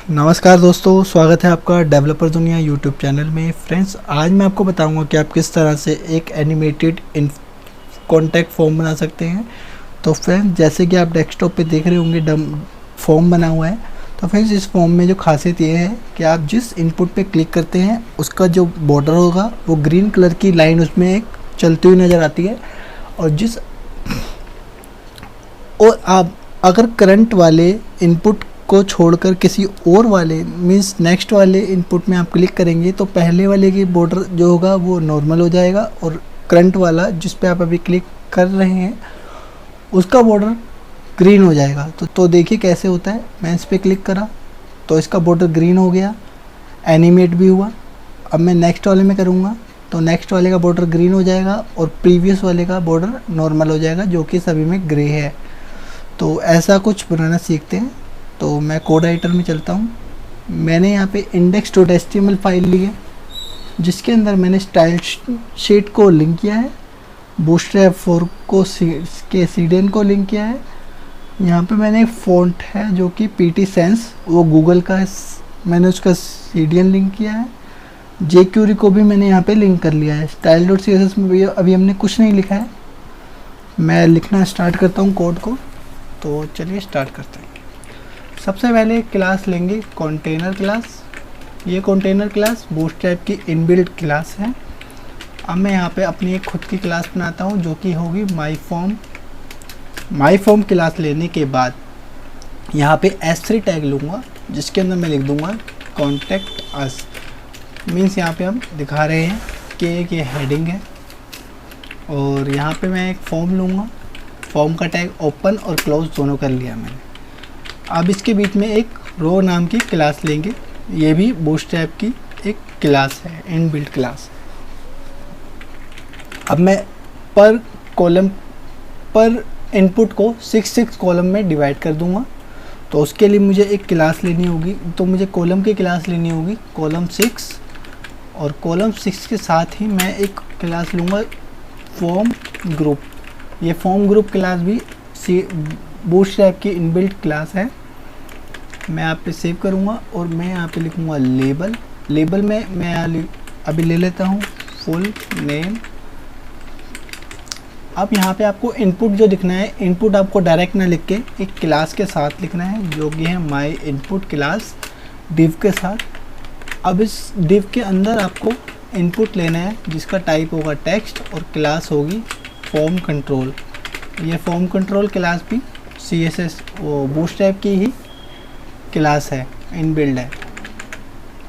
नमस्कार दोस्तों, स्वागत है आपका डेवलपर दुनिया यूट्यूब चैनल में। फ्रेंड्स, आज मैं आपको बताऊंगा कि आप किस तरह से एक एनिमेटेड कॉन्टैक्ट फॉर्म बना सकते हैं। तो फ्रेंड्स, जैसे कि आप डेस्कटॉप पे देख रहे होंगे डम फॉर्म बना हुआ है। तो फ्रेंड्स, इस फॉर्म में जो खासियत ये है कि आप जिस इनपुट पे क्लिक करते हैं उसका जो बॉर्डर होगा वो ग्रीन कलर की लाइन उसमें एक चलती हुई नज़र आती है। और आप अगर करंट वाले इनपुट को छोड़कर किसी और वाले मींस नेक्स्ट वाले इनपुट में आप क्लिक करेंगे तो पहले वाले की बॉर्डर जो होगा वो नॉर्मल हो जाएगा और करंट वाला जिस पे आप अभी क्लिक कर रहे हैं उसका बॉर्डर ग्रीन हो जाएगा। तो देखिए कैसे होता है। मैं इस पर क्लिक करा तो इसका बॉर्डर ग्रीन हो गया, एनिमेट भी हुआ। अब मैं नेक्स्ट वाले में करूँगा तो नेक्स्ट वाले का बॉर्डर ग्रीन हो जाएगा और प्रीवियस वाले का बॉर्डर नॉर्मल हो जाएगा, जो कि सभी में ग्रे है। तो ऐसा कुछ बनाना सीखते हैं। तो मैं कोड एडिटर में चलता हूँ। मैंने यहाँ पे index.html फाइल ली है जिसके अंदर मैंने स्टाइल शीट को लिंक किया है, बूटस्ट्रैप 4 को के CDN को लिंक किया है। यहाँ पे मैंने एक फ़ॉन्ट है जो कि PT Sans, वो गूगल का है, मैंने उसका CDN लिंक किया है। jQuery को भी मैंने यहाँ पे लिंक कर लिया है। style.css में भी अभी हमने कुछ नहीं लिखा है। मैं लिखना स्टार्ट करता हूँ कोड को। तो चलिए स्टार्ट करते हैं। सबसे पहले एक क्लास लेंगे, कंटेनर क्लास। ये कंटेनर क्लास बूटस्ट्रैप की इनबिल्ट क्लास है। अब मैं यहाँ पे अपनी एक खुद की क्लास बनाता हूँ जो कि होगी माई फॉर्म क्लास लेने के बाद यहाँ पे S3 टैग लूँगा जिसके अंदर मैं लिख दूँगा कॉन्टैक्ट अस। मीन्स यहाँ पे हम दिखा रहे हैं कि एक ये हेडिंग है और यहाँ पे मैं एक फॉर्म लूँगा। फॉर्म का टैग ओपन और क्लोज दोनों कर लिया मैंने। अब इसके बीच में एक रो नाम की क्लास लेंगे। ये भी बूटस्ट्रैप की एक क्लास है, इनबिल्ट क्लास। अब मैं पर कॉलम पर इनपुट को 6 कॉलम में डिवाइड कर दूंगा। तो उसके लिए मुझे एक क्लास लेनी होगी, तो मुझे कॉलम की क्लास लेनी होगी कॉलम 6। और कॉलम 6 के साथ ही मैं एक क्लास लूँगा फॉर्म ग्रुप। ये फॉर्म ग्रुप क्लास भी बूटस्ट्रैप की इनबिल्ट क्लास है। मैं यहाँ पे सेव करूँगा और मैं यहाँ पे लिखूँगा लेबल में मैं अभी ले लेता हूँ फुल नेम। अब यहाँ पे आपको इनपुट जो लिखना है, इनपुट आपको डायरेक्ट ना लिख के एक क्लास के साथ लिखना है जो कि है माई इनपुट क्लास डिव के साथ। अब इस डिव के अंदर आपको इनपुट लेना है जिसका टाइप होगा टेक्स्ट और क्लास होगी फॉर्म कंट्रोल। ये फॉर्म कंट्रोल क्लास भी CSS वो बूटस्ट्रैप की ही क्लास है, इनबिल्ड है।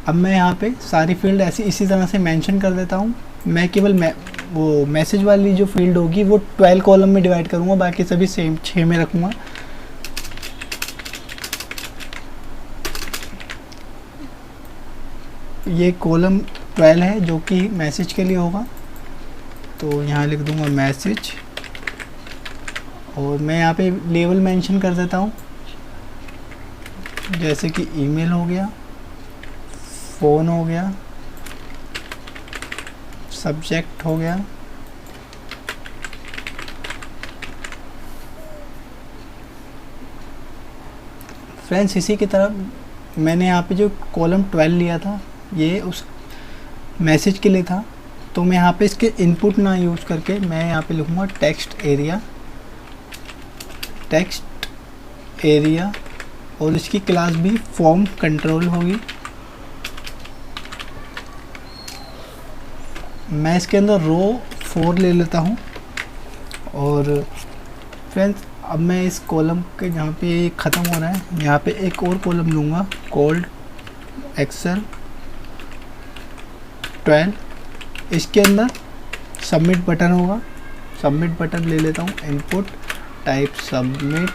अब मैं यहाँ पे सारी फील्ड इसी तरह से मेंशन कर देता हूँ। मैं केवल वो मैसेज वाली जो फील्ड होगी वो 12 कॉलम में डिवाइड करूँगा, बाकी सभी सेम 6 में रखूँगा। ये कॉलम 12 है जो कि मैसेज के लिए होगा। तो यहाँ लिख दूँगा मैसेज और मैं यहाँ पे लेवल मेंशन कर देता हूँ जैसे कि ईमेल हो गया, फ़ोन हो गया, सब्जेक्ट हो गया। फ्रेंड्स, इसी की तरह मैंने यहाँ पे जो कॉलम 12 लिया था ये उस मैसेज के लिए था। तो मैं यहाँ पे इसके इनपुट ना यूज़ करके मैं यहाँ पे लिखूँगा टेक्स्ट एरिया और इसकी क्लास भी फॉर्म कंट्रोल होगी। मैं इसके अंदर रो 4 ले लेता हूँ। और फ्रेंड्स, अब मैं इस कॉलम के जहाँ पे ख़त्म हो रहा है यहाँ पे एक और कॉलम लूँगा कॉल्ड एक्सेल 12। इसके अंदर सबमिट बटन होगा। सबमिट बटन ले लेता हूँ, इनपुट टाइप सबमिट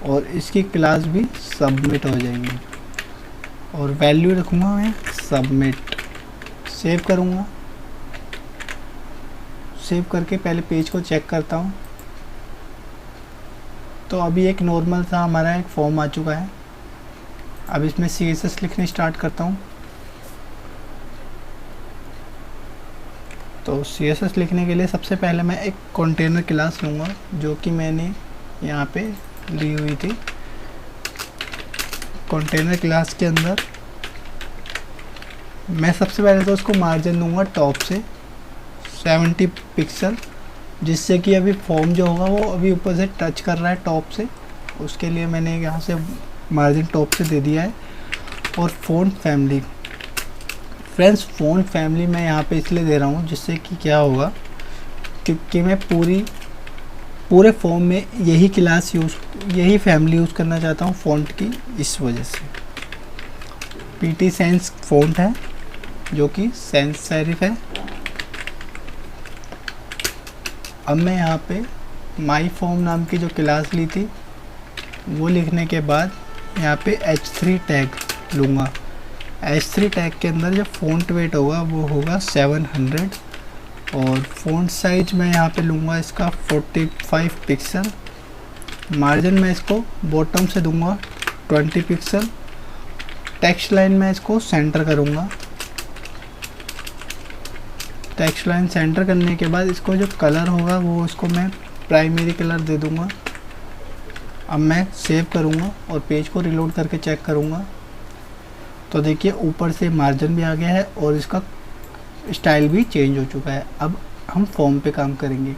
और इसकी क्लास भी सबमिट हो जाएंगी और वैल्यू रखूँगा मैं सबमिट। सेव करूँगा। सेव करके पहले पेज को चेक करता हूँ। तो अभी एक नॉर्मल सा हमारा एक फॉर्म आ चुका है। अब इसमें CSS लिखने स्टार्ट करता हूँ। तो CSS लिखने के लिए सबसे पहले मैं एक कंटेनर क्लास लूँगा जो कि मैंने यहाँ पे ली हुई थी। कंटेनर क्लास के अंदर मैं सबसे पहले तो उसको मार्जिन दूंगा टॉप से 70 पिक्सल, जिससे कि अभी फॉर्म जो होगा वो अभी ऊपर से टच कर रहा है टॉप से, उसके लिए मैंने यहाँ से मार्जिन टॉप से दे दिया है। और font family, friends font family मैं यहाँ पे इसलिए दे रहा हूँ जिससे कि क्या होगा, क्योंकि मैं पूरे फॉर्म में यही फैमिली यूज़ करना चाहता हूँ फ़ॉन्ट की, इस वजह से। PT सेंस फ़ॉन्ट है जो कि सेंस सेरिफ है। अब मैं यहाँ पे माई फॉर्म नाम की जो क्लास ली थी वो लिखने के बाद यहाँ पे H3 टैग लूँगा। H3 टैग के अंदर जो फ़ॉन्ट वेट होगा वो होगा 700 और फ़ॉन्ट साइज मैं यहाँ पे लूँगा इसका 45 पिक्सल। मार्जिन मैं इसको बॉटम से दूँगा 20 पिक्सल। टेक्स्ट लाइन मैं इसको सेंटर करूँगा। टेक्स्ट लाइन सेंटर करने के बाद इसको जो कलर होगा वो इसको मैं प्राइमरी कलर दे दूँगा। अब मैं सेव करूँगा और पेज को रिलोड करके चेक करूँगा तो देखिए ऊपर से मार्जिन भी आ गया है और इसका स्टाइल भी चेंज हो चुका है। अब हम फॉर्म पे काम करेंगे।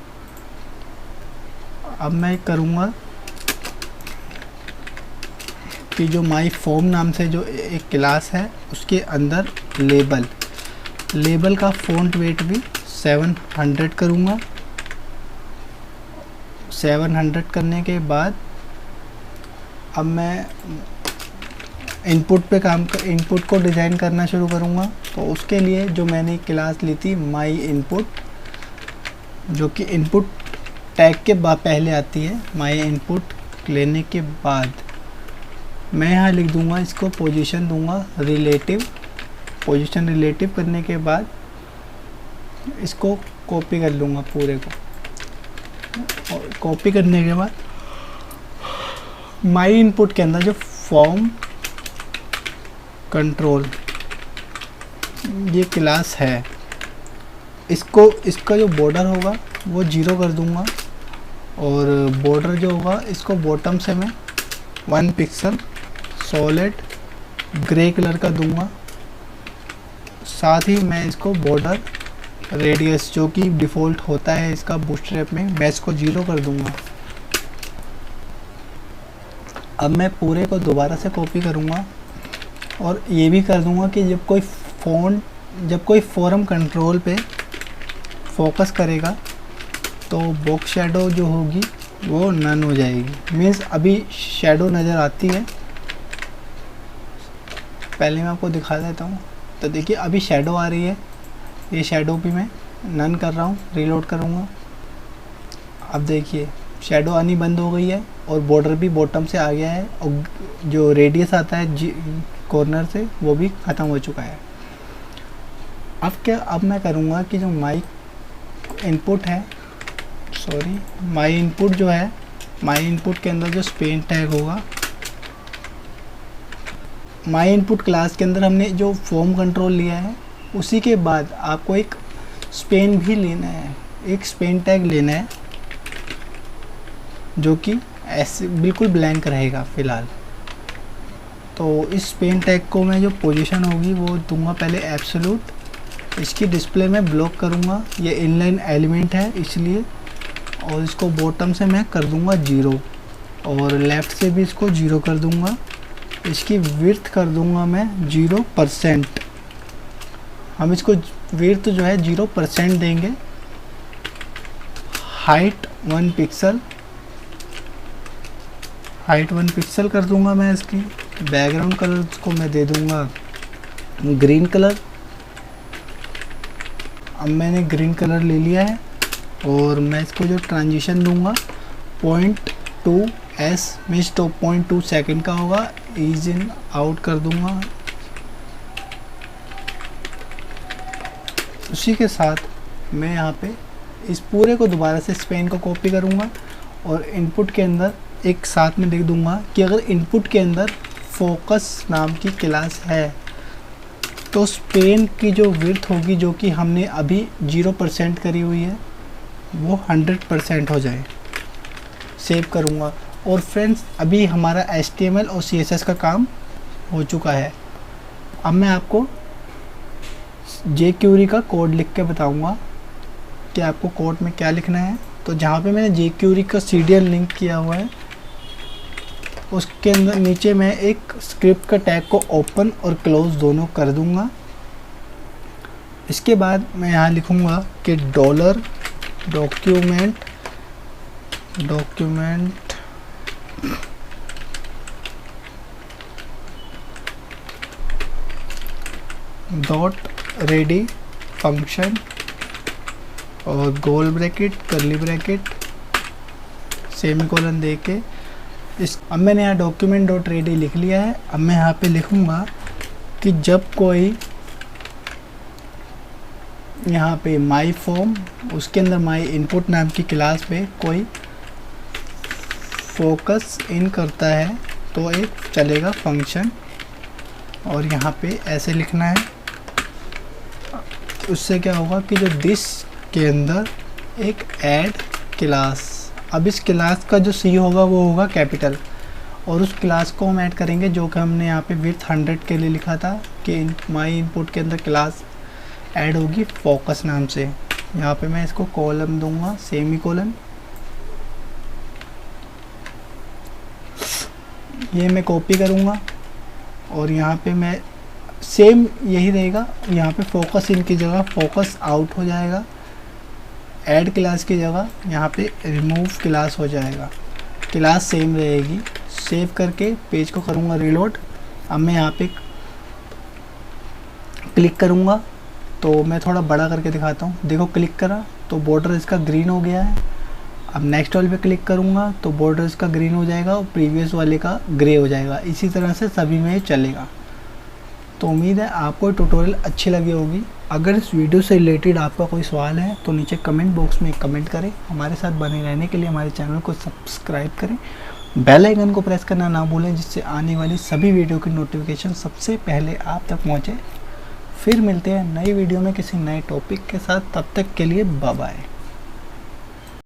अब मैं करूँगा कि जो माई फॉर्म नाम से जो एक क्लास है उसके अंदर लेबल का फ़ॉन्ट वेट भी 700 करूँगा। 700 करने के बाद अब मैं इनपुट को डिज़ाइन करना शुरू करूँगा। तो उसके लिए जो मैंने क्लास ली थी माई इनपुट, जो कि इनपुट टैग के बाद पहले आती है, माई इनपुट लेने के बाद मैं यहाँ लिख दूँगा, इसको पोजीशन दूँगा रिलेटिव। पोजीशन रिलेटिव करने के बाद इसको कॉपी कर लूँगा पूरे को, और कॉपी करने के बाद माई इनपुट के अंदर जो फॉर्म कंट्रोल ये क्लास है, इसका जो बॉर्डर होगा वो 0 कर दूंगा और बॉर्डर जो होगा इसको बॉटम से मैं 1 पिक्सल सॉलिड ग्रे कलर का दूंगा। साथ ही मैं इसको बॉर्डर रेडियस जो कि डिफ़ॉल्ट होता है इसका बूटस्ट्रैप में, मैं इसको 0 कर दूंगा। अब मैं पूरे को दोबारा से कॉपी करूंगा और ये भी कर दूंगा कि जब कोई फॉर्म कंट्रोल पे फोकस करेगा तो बॉक्स शेडो जो होगी वो नन हो जाएगी। मीन्स अभी शेडो नज़र आती है, पहले मैं आपको दिखा देता हूँ। तो देखिए अभी शेडो आ रही है, ये शेडो भी मैं नन कर रहा हूँ, रीलोड करूँगा। अब देखिए शेडो आनी बंद हो गई है और बॉर्डर भी बॉटम से आ गया है और जो रेडियस आता है कॉर्नर से वो भी ख़त्म हो चुका है। अब मैं करूँगा कि जो माई इनपुट जो है, माई इनपुट के अंदर जो स्पेन टैग होगा, माई इनपुट क्लास के अंदर हमने जो फॉर्म कंट्रोल लिया है उसी के बाद आपको एक स्पेन भी लेना है, एक स्पेन टैग लेना है जो कि ऐसे बिल्कुल ब्लैंक रहेगा फ़िलहाल। तो इस पेन टैग को मैं जो पोजीशन होगी वो दूंगा पहले एब्सोल्यूट। इसकी डिस्प्ले में ब्लॉक करूंगा, ये इनलाइन एलिमेंट है इसलिए, और इसको बॉटम से मैं कर दूंगा 0 और लेफ़्ट से भी इसको 0 कर दूंगा। इसकी विड्थ कर दूंगा मैं 0%। हम इसको विड्थ जो है 0% देंगे। हाइट 1 पिक्सल कर दूंगा मैं इसकी। बैकग्राउंड कलर को मैं दे दूंगा ग्रीन कलर। अब मैंने ग्रीन कलर ले लिया है और मैं इसको जो ट्रांजिशन दूंगा 0.2s मीन्स 2.2 सेकेंड का होगा, ईज इन आउट कर दूंगा। उसी के साथ मैं यहाँ पे इस पूरे को दोबारा से स्पेन को कॉपी करूँगा और इनपुट के अंदर एक साथ में लिख दूंगा कि अगर इनपुट के अंदर फोकस नाम की क्लास है तो स्पेन की जो विड्थ होगी जो कि हमने अभी 0% करी हुई है वो 100% हो जाए। सेव करूँगा और फ्रेंड्स अभी हमारा HTML और CSS का काम हो चुका है। अब मैं आपको jQuery का कोड लिख के बताऊंगा कि आपको कोड में क्या लिखना है। तो जहाँ पे मैंने jQuery का CDN लिंक किया हुआ है उसके अंदर नीचे मैं एक स्क्रिप्ट का टैग को ओपन और क्लोज दोनों कर दूंगा। इसके बाद मैं यहाँ लिखूंगा कि dollar document dot ready function और गोल ब्रैकेट कर्ली ब्रैकेट सेमीकोलन दे के अब मैंने यहाँ डॉक्यूमेंट डॉट रेडी लिख लिया है। अब मैं यहाँ पे लिखूँगा कि जब कोई यहाँ पे माई फॉर्म उसके अंदर माई इनपुट नाम की क्लास पे कोई फोकस इन करता है तो एक चलेगा फंक्शन, और यहाँ पे ऐसे लिखना है। उससे क्या होगा कि जो दिस के अंदर एक ऐड क्लास, अब इस क्लास का जो सी होगा वो होगा कैपिटल, और उस क्लास को हम ऐड करेंगे जो कि हमने यहाँ पे विथ 100 के लिए लिखा था कि माई इनपुट के अंदर क्लास ऐड होगी फोकस नाम से। यहाँ पे मैं इसको कॉलम दूंगा सेमीकोलन, ये मैं कॉपी करूँगा और यहाँ पे मैं सेम यही रहेगा। यहाँ पे फोकस इन की जगह फोकस आउट हो जाएगा, ऐड क्लास की जगह यहाँ पे रिमूव क्लास हो जाएगा, क्लास सेम रहेगी। सेव करके पेज को करूँगा रीलोड। अब मैं यहाँ पे क्लिक करूँगा तो मैं थोड़ा बड़ा करके दिखाता हूँ। देखो क्लिक करा तो बॉर्डर इसका ग्रीन हो गया है। अब नेक्स्ट वाले पे क्लिक करूँगा तो बॉर्डर इसका ग्रीन हो जाएगा और प्रीवियस वाले का ग्रे हो जाएगा। इसी तरह से सभी में चलेगा। तो उम्मीद है आपको ट्यूटोरियल अच्छी लगी होगी। अगर इस वीडियो से रिलेटेड आपका कोई सवाल है तो नीचे कमेंट बॉक्स में कमेंट करें। हमारे साथ बने रहने के लिए हमारे चैनल को सब्सक्राइब करें, बेल आइकन को प्रेस करना ना भूलें जिससे आने वाली सभी वीडियो की नोटिफिकेशन सबसे पहले आप तक पहुँचे। फिर मिलते हैं नई वीडियो में किसी नए टॉपिक के साथ, तब तक के लिए बाय बाय।